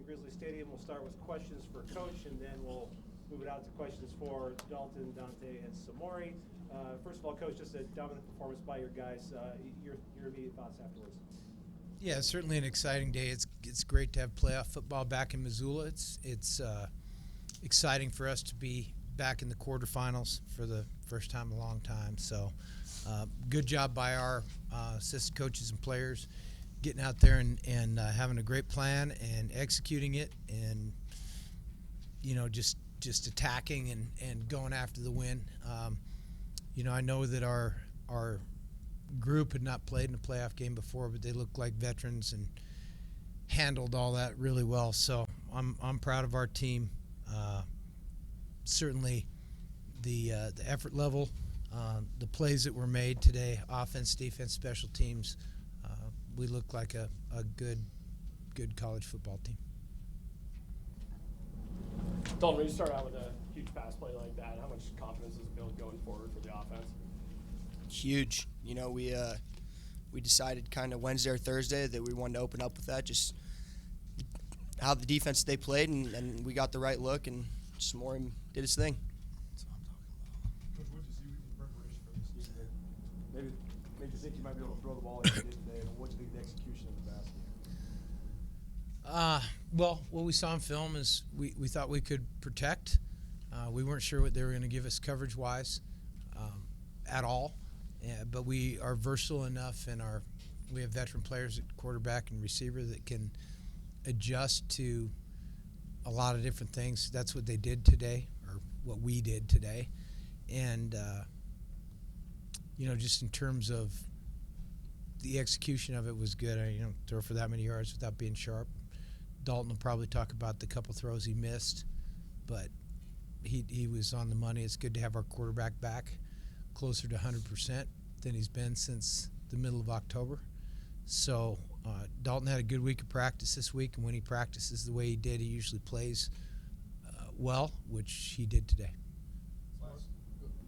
Grizzly Stadium. We'll start with questions for Coach, and then we'll move it out to questions for Dalton, Dante, and Samori. First of all, Coach, just a dominant performance by your guys. Your immediate thoughts afterwards. Yeah, it's certainly an exciting day. It's great to have playoff football back in Missoula. It's exciting for us to be back in the quarterfinals for the first time in a long time. So good job by our assistant coaches and players getting out there and having a great plan and executing it, and just attacking and going after the win. I know that our group had not played in a playoff game before, but they looked like veterans and handled all that really well. So I'm proud of our team. Certainly the effort level, the plays that were made today, offense, defense, special teams, we look like a good college football team. Dalton, when you start out with a huge pass play like that, how much confidence does it build going forward for the offense? Huge. We decided kind of Wednesday or Thursday that we wanted to open up with that, just how the defense they played, and we got the right look, and Samori did his thing. That's what I'm talking about. Coach, what did you see in preparation for this game? Maybe made you think you might be able to throw the ball like you did today, and what did you think of the execution of the basket? Well, what we saw in film is we thought we could protect. We weren't sure what they were going to give us coverage-wise at all, but we are versatile enough, and we have veteran players at quarterback and receiver that can adjust to a lot of different things. That's what they did today, or what we did today. And, just in terms of the execution of it was good. You don't throw for that many yards without being sharp. Dalton will probably talk about the couple throws he missed, but he was on the money. It's good to have our quarterback back closer to 100% than he's been since the middle of October. So Dalton had a good week of practice this week, and when he practices the way he did, he usually plays well, which he did today.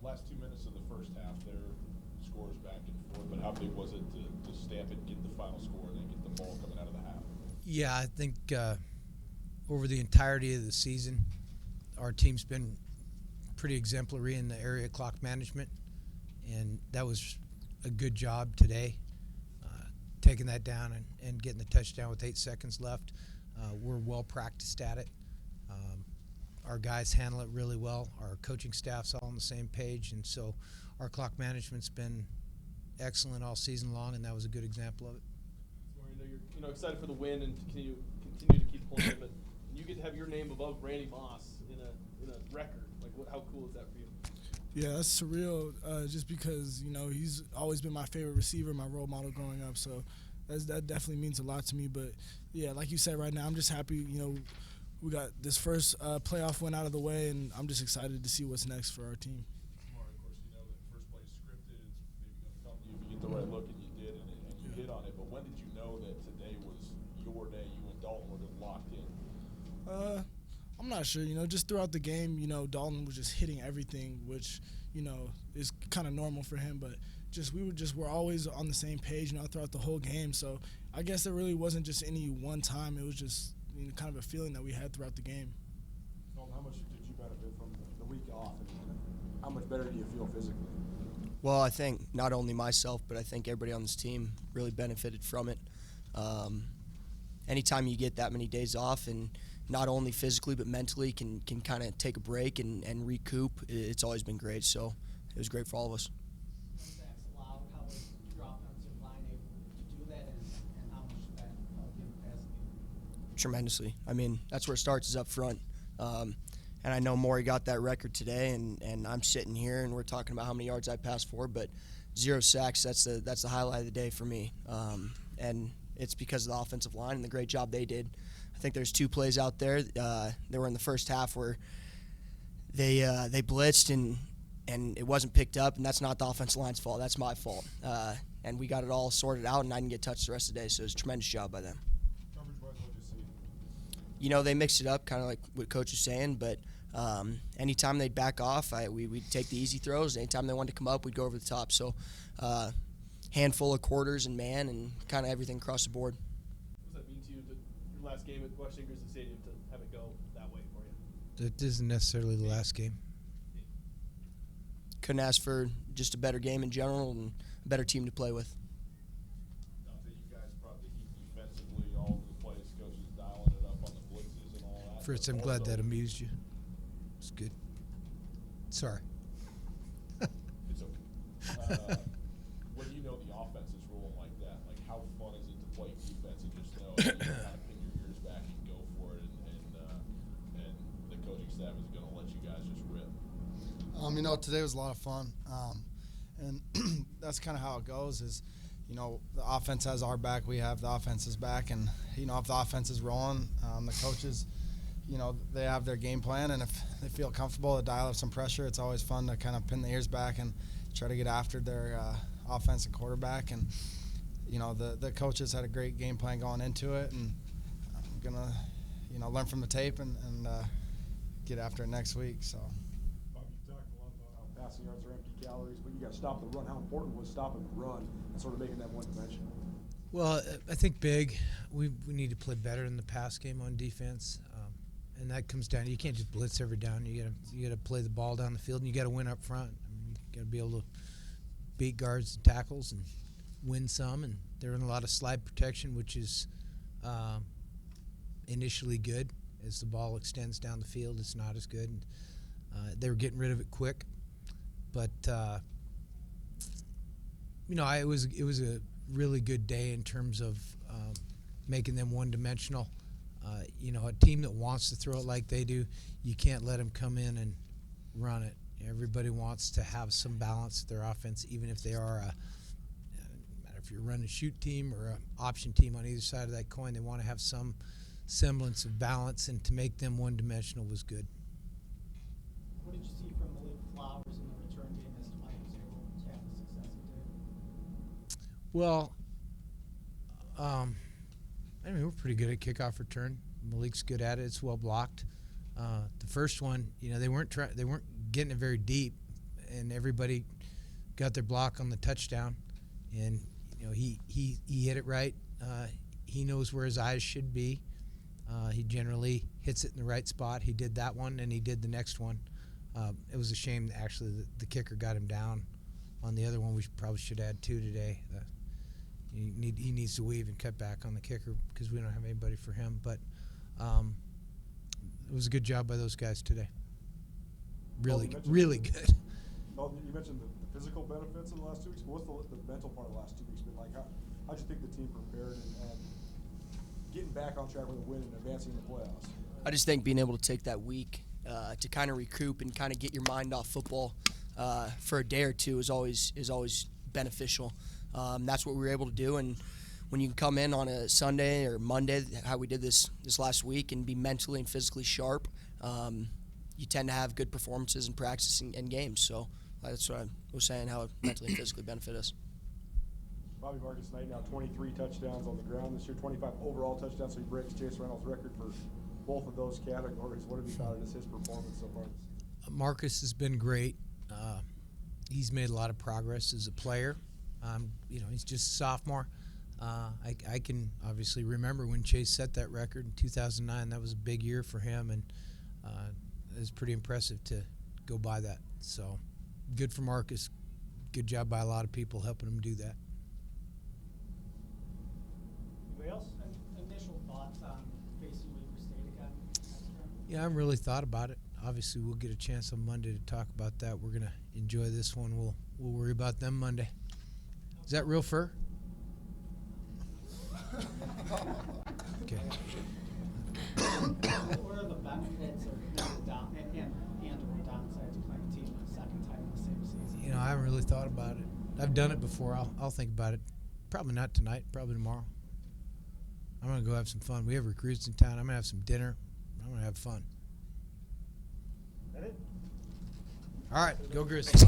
Last 2 minutes of the first half, their scores back and forth, but how big was it to stamp it, get the final score, and then get the ball coming out of the half? Yeah, I think over the entirety of the season, our team's been pretty exemplary in the area clock management, and that was a good job today, taking that down and getting the touchdown with 8 seconds left. We're well practiced at it. Our guys handle it really well. Our coaching staff's all on the same page, and so our clock management's been excellent all season long, and that was a good example of it. I know you're excited for the win and continue to keep pulling it, but you get to have your name above Randy Moss in a record. How cool is that for you? Yeah, that's surreal. Just because he's always been my favorite receiver, my role model growing up. So that definitely means a lot to me. But yeah, like you said, right now I'm just happy. We got this first playoff win out of the way, and I'm just excited to see what's next for our team. Of course, that first play is scripted. It's maybe going to come to you if you get the right look, and you did, and you hit on it. But when did you know that today was your day? You and Dalton were locked in. I'm not sure. Just throughout the game, Dalton was just hitting everything, which is kind of normal for him. But we're always on the same page, throughout the whole game. So I guess it really wasn't just any one time. It was just kind of a feeling that we had throughout the game. Dalton, how much did you benefit from the week off, and how much better do you feel physically? Well, I think not only myself, but I think everybody on this team really benefited from it. Anytime you get that many days off, and not only physically but mentally can kind of take a break and recoup, it's always been great. So it was great for all of us. That's allowed. How was your offensive line able to do that, and how much did that give the passing game? Tremendously. I mean, that's where it starts, is up front. And I know Maury got that record today, and I'm sitting here and we're talking about how many yards I passed for, but 0 sacks, that's the highlight of the day for me. And it's because of the offensive line and the great job they did. I think there's 2 plays out there. They were in the first half where they blitzed and it wasn't picked up, and that's not the offensive line's fault. That's my fault. And we got it all sorted out, and I didn't get touched the rest of the day, so it was a tremendous job by them. Coverage-wise, what did you see? They mixed it up, kind of like what Coach was saying, but anytime they'd back off, we'd take the easy throws. Anytime they wanted to come up, we'd go over the top. So handful of quarters and man and kind of everything across the board. What does that mean to you, your last last game at Washington Grizzly Stadium to have it go that way for you? That isn't necessarily the last game. Couldn't ask for just a better game in general and a better team to play with. Dante, you guys brought the heat defensively all over the place. Coaches dialing it up on the blitzes and all that. Fritz, but I'm glad also- that amused you. It's good. Sorry. It's okay. When you know the offense is rolling like that, like how fun is it to play defense and just know you kind of pin your ears back and go for it, and the coaching staff is going to let you guys just rip. Today was a lot of fun, and that's kind of how it goes. Is the offense has our back, we have the offense's back, and if the offense is rolling, the coaches, they have their game plan, and if they feel comfortable to dial up some pressure, it's always fun to kind of pin the ears back and try to get after their offense and quarterback. And the coaches had a great game plan going into it, and I'm gonna learn from the tape and get after it next week. So. Bob, you talked a lot about how passing yards are empty calories, but you got to stop the run. How important was stopping the run and sort of making that one dimensional? Well, I think big. We need to play better in the pass game on defense, and that comes down. You can't just blitz every down. You gotta play the ball down the field, and you got to win up front. You got to be able to beat guards and tackles and win some. And they're in a lot of slide protection, which is initially good. As the ball extends down the field, it's not as good. And, they were getting rid of it quick, but it was a really good day in terms of making them one-dimensional. A team that wants to throw it like they do, you can't let them come in and run it. Everybody wants to have some balance to their offense, even if they are no matter if you're a run-and-shoot team or an option team on either side of that coin, they want to have some semblance of balance, and to make them one-dimensional was good. What did you see from Malik Flowers in the return game as to why he was able to have the success he did? Well, we're pretty good at kickoff return. Malik's good at it. It's well blocked. The first one, they weren't getting it very deep, and everybody got their block on the touchdown, and he hit it right. He knows where his eyes should be. He generally hits it in the right spot. He did that one, and he did the next one. It was a shame, actually, that the kicker got him down on the other one. We probably should add 2 today. He needs to weave and cut back on the kicker because we don't have anybody for him. But it was a good job by those guys today. Really, really good. Well, you mentioned the physical benefits of the last 2 weeks, but what's the mental part of the last 2 weeks been like? How'd you think the team prepared and getting back on track with a win and advancing in the playoffs? I just think being able to take that week to kind of recoup and kind of get your mind off football for a day or two is always beneficial. That's what we were able to do, and when you can come in on a Sunday or Monday, how we did this last week, and be mentally and physically sharp, you tend to have good performances in practice and games. So that's what I was saying, how it mentally and physically benefit us. Bobby Marcus Knight now 23 touchdowns on the ground this year, 25 overall touchdowns, so he breaks Chase Reynolds' record for both of those categories. What have you thought of his performance so far? Marcus has been great. He's made a lot of progress as a player. He's just a sophomore. I can obviously remember when Chase set that record in 2009. That was a big year for him, and it was pretty impressive to go by that. So good for Marcus. Good job by a lot of people helping him do that. Anybody else? Initial thoughts on facing Weaver State again next term? Yeah, I haven't really thought about it. Obviously, we'll get a chance on Monday to talk about that. We're gonna enjoy this one. We'll worry about them Monday. Is that real fur? Okay. What are the benefits or downsides of playing a team a second time in the same season? I haven't really thought about it. I've done it before. I'll think about it. Probably not tonight. Probably tomorrow. I'm gonna go have some fun. We have recruits in town. I'm gonna have some dinner. I'm gonna have fun. That it? All right, go Grizzlies.